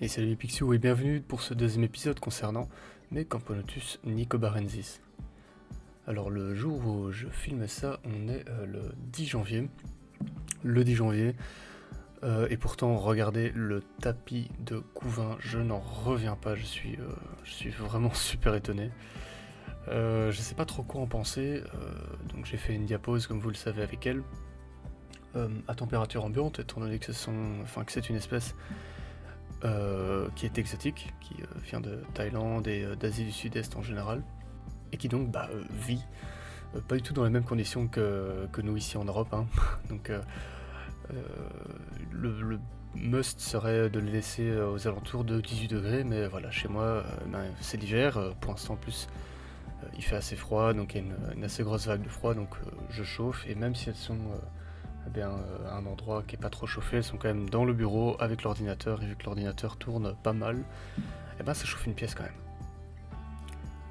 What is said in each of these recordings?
Et salut les Pixiou et bienvenue pour ce deuxième épisode concernant mes Camponotus nicobarensis. Alors le jour où je filme ça, on est le 10 janvier. Le 10 janvier. Et pourtant, regardez le tapis de couvain, je n'en reviens pas, je suis vraiment super étonné. Je sais pas trop quoi en penser, donc j'ai fait une diapose comme vous le savez avec elle. À température ambiante, étant donné que c'est une espèce qui est exotique, qui vient de Thaïlande et d'Asie du Sud-Est en général, et qui donc vit pas du tout dans les mêmes conditions que nous ici en Europe. Hein. Donc le must serait de le laisser aux alentours de 18 degrés, mais voilà, chez moi c'est l'hiver, pour l'instant en plus il fait assez froid, donc il y a une assez grosse vague de froid, donc je chauffe, et même si elles sont à un endroit qui est pas trop chauffé, elles sont quand même dans le bureau avec l'ordinateur, et vu que l'ordinateur tourne pas mal, ça chauffe une pièce quand même.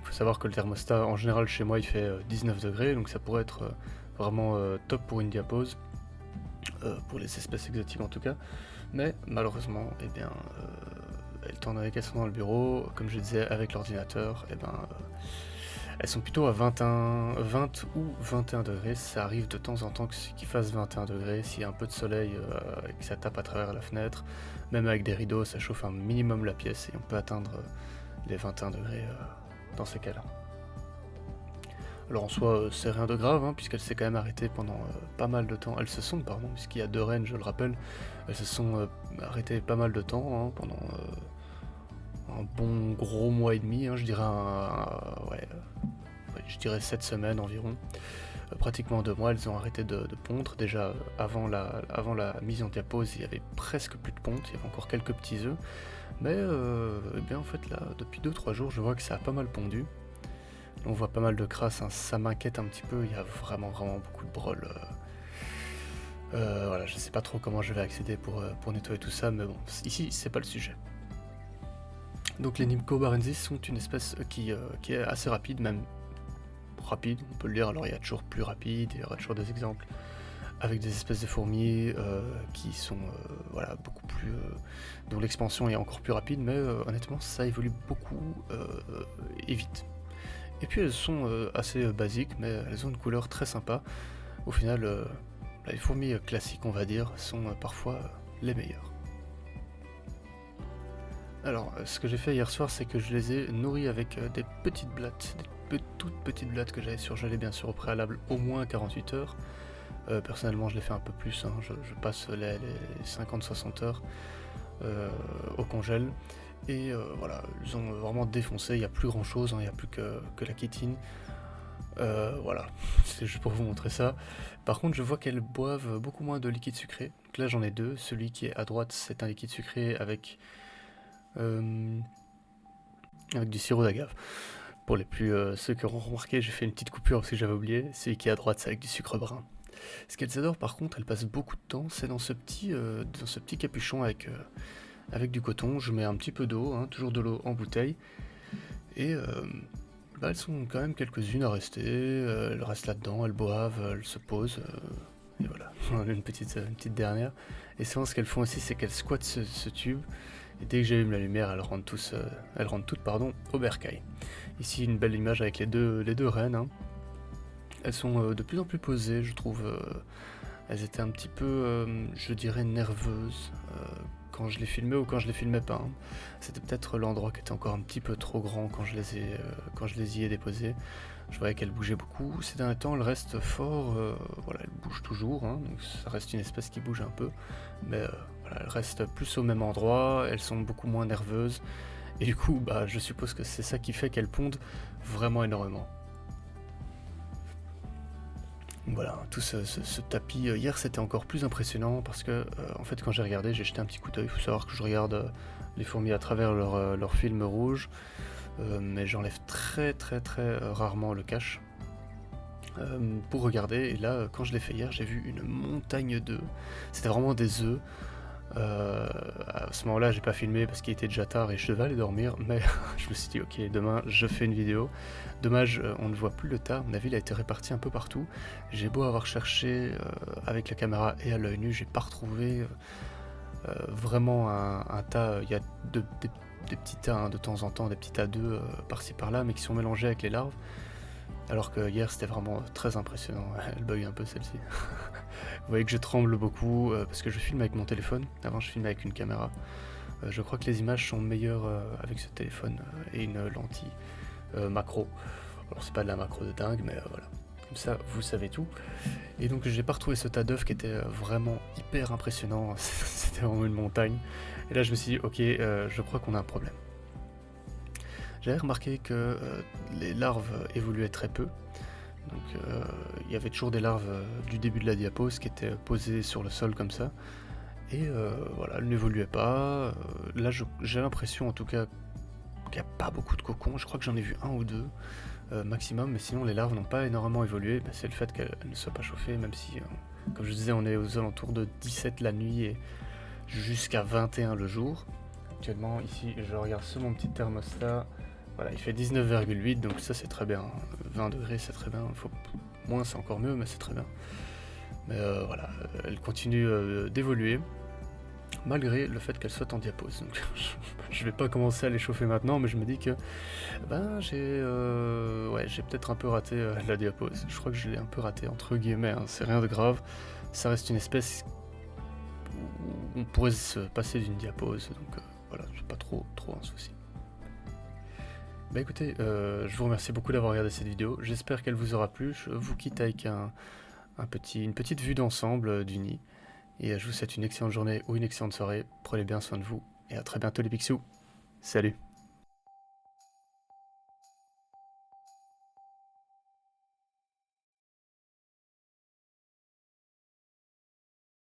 Il faut savoir que le thermostat en général chez moi il fait 19 degrés, donc ça pourrait être vraiment top pour une diapose, pour les espèces exotiques en tout cas, mais malheureusement, étant donné qu'elles sont dans le bureau, comme je disais avec l'ordinateur, elles sont plutôt à 20 ou 21 degrés, ça arrive de temps en temps qu'il fasse 21 degrés, s'il y a un peu de soleil et que ça tape à travers la fenêtre, même avec des rideaux, ça chauffe un minimum la pièce et on peut atteindre les 21 degrés dans ces cas-là. Alors en soi, c'est rien de grave, hein, puisqu'elle s'est quand même arrêtée pendant pas mal de temps. Elles se sont, puisqu'il y a 2 reines, je le rappelle, elles se sont arrêtées pas mal de temps, hein, pendant un bon gros mois et demi, hein, je dirais 7 semaines environ. Pratiquement 2 mois, elles ont arrêté de pondre. Déjà, avant la mise en diapose, il y avait presque plus de ponte, il y avait encore quelques petits œufs. Mais en fait, là, depuis 2-3 jours, je vois que ça a pas mal pondu. On voit pas mal de crasse, hein, ça m'inquiète un petit peu, il y a vraiment beaucoup de brol. Voilà, je sais pas trop comment je vais accéder pour nettoyer tout ça, mais bon, ici, c'est pas le sujet. Donc les nicobarensis sont une espèce qui est assez rapide, même rapide, on peut le dire. Alors il y a toujours plus rapide, il y aura toujours des exemples avec des espèces de fourmis qui sont beaucoup plus, dont l'expansion est encore plus rapide, mais honnêtement ça évolue beaucoup et vite. Et puis elles sont assez basiques, mais elles ont une couleur très sympa. Au final, les fourmis classiques, on va dire, sont parfois les meilleures. Alors, ce que j'ai fait hier soir, c'est que je les ai nourris avec des petites blattes, des toutes petites blattes que j'avais surgelées bien sûr au préalable au moins 48 heures. Personnellement, je les fais un peu plus, hein, je passe les 50-60 heures au congèle. Et voilà, ils ont vraiment défoncé, il n'y a plus grand chose, hein, il n'y a plus que la chitine. Voilà, c'est juste pour vous montrer ça. Par contre, je vois qu'elles boivent beaucoup moins de liquide sucré. Donc là, j'en ai 2. Celui qui est à droite, c'est un liquide sucré avec du sirop d'agave. Pour les plus ceux qui auront remarqué, j'ai fait une petite coupure parce que j'avais oublié. Celui qui est à droite, c'est avec du sucre brun. Ce qu'elles adorent, par contre, elles passent beaucoup de temps, c'est dans ce petit capuchon avec du coton. Je mets un petit peu d'eau, hein, toujours de l'eau en bouteille, et elles sont quand même quelques-unes à rester. Elles restent là-dedans, elles boivent, elles se posent. Et voilà, une petite dernière. Et souvent, ce qu'elles font aussi, c'est qu'elles squattent ce tube. Et dès que j'allume la lumière, elles rentrent toutes au bercail. Ici, une belle image avec les deux reines. Hein. Elles sont de plus en plus posées, je trouve. Elles étaient un petit peu, je dirais, nerveuses quand je les filmais ou quand je les filmais pas. Hein. C'était peut-être l'endroit qui était encore un petit peu trop grand quand je les y ai déposées. Je voyais qu'elles bougeaient beaucoup. Ces derniers temps, elles restent fort. Elles bougent toujours. Hein, donc ça reste une espèce qui bouge un peu. Mais elles restent plus au même endroit. Elles sont beaucoup moins nerveuses. Et du coup, je suppose que c'est ça qui fait qu'elles pondent vraiment énormément. Voilà, tout ce tapis. Hier, c'était encore plus impressionnant parce que, en fait, quand j'ai regardé, j'ai jeté un petit coup d'œil. Il faut savoir que je regarde les fourmis à travers leur film rouge. Mais j'enlève très rarement le cache pour regarder, et là quand je l'ai fait hier, j'ai vu une montagne d'œufs. C'était vraiment des œufs. À ce moment là j'ai pas filmé parce qu'il était déjà tard et je devais aller dormir, mais je me suis dit ok, demain je fais une vidéo. Dommage, on ne voit plus le tas, à mon avis il a été réparti un peu partout. J'ai beau avoir cherché avec la caméra et à l'œil nu, j'ai pas retrouvé vraiment un tas, il y a des petits tas hein, de temps en temps, des petits tas d'œufs par-ci par-là, mais qui sont mélangés avec les larves. Alors que hier c'était vraiment très impressionnant, elle bug un peu celle-ci. Vous voyez que je tremble beaucoup parce que je filme avec mon téléphone, avant je filmais avec une caméra. Je crois que les images sont meilleures avec ce téléphone et une lentille macro. Alors c'est pas de la macro de dingue, mais voilà. Comme ça, vous savez tout. Et donc j'ai pas retrouvé ce tas d'œufs qui était vraiment hyper impressionnant. C'était vraiment une montagne. Et là je me suis dit, ok, je crois qu'on a un problème. J'avais remarqué que les larves évoluaient très peu. Donc il y avait toujours des larves du début de la diapose qui étaient posées sur le sol comme ça. Et voilà, elles n'évoluaient pas. Là j'ai l'impression en tout cas qu'il n'y a pas beaucoup de cocons. Je crois que j'en ai vu un ou deux maximum, mais sinon les larves n'ont pas énormément évolué. Ben, c'est le fait qu'elles ne soient pas chauffées, même si, comme je disais, on est aux alentours de 17 la nuit et jusqu'à 21 le jour. Actuellement, ici, je regarde sur mon petit thermostat. Voilà, il fait 19,8, donc ça c'est très bien. 20 degrés, c'est très bien. Faut... Moins, c'est encore mieux, mais c'est très bien. Mais voilà, elle continue d'évoluer, malgré le fait qu'elle soit en diapose. Donc, je vais pas commencer à les chauffer maintenant, mais je me dis que ben, j'ai peut-être un peu raté la diapose. Je crois que je l'ai un peu raté, entre guillemets, hein. C'est rien de grave. Ça reste une espèce où on pourrait se passer d'une diapose, donc voilà, c'est pas trop un souci. Bah écoutez, je vous remercie beaucoup d'avoir regardé cette vidéo, j'espère qu'elle vous aura plu. Je vous quitte avec une petite vue d'ensemble du nid, et je vous souhaite une excellente journée ou une excellente soirée, prenez bien soin de vous, et à très bientôt les Picsous, salut!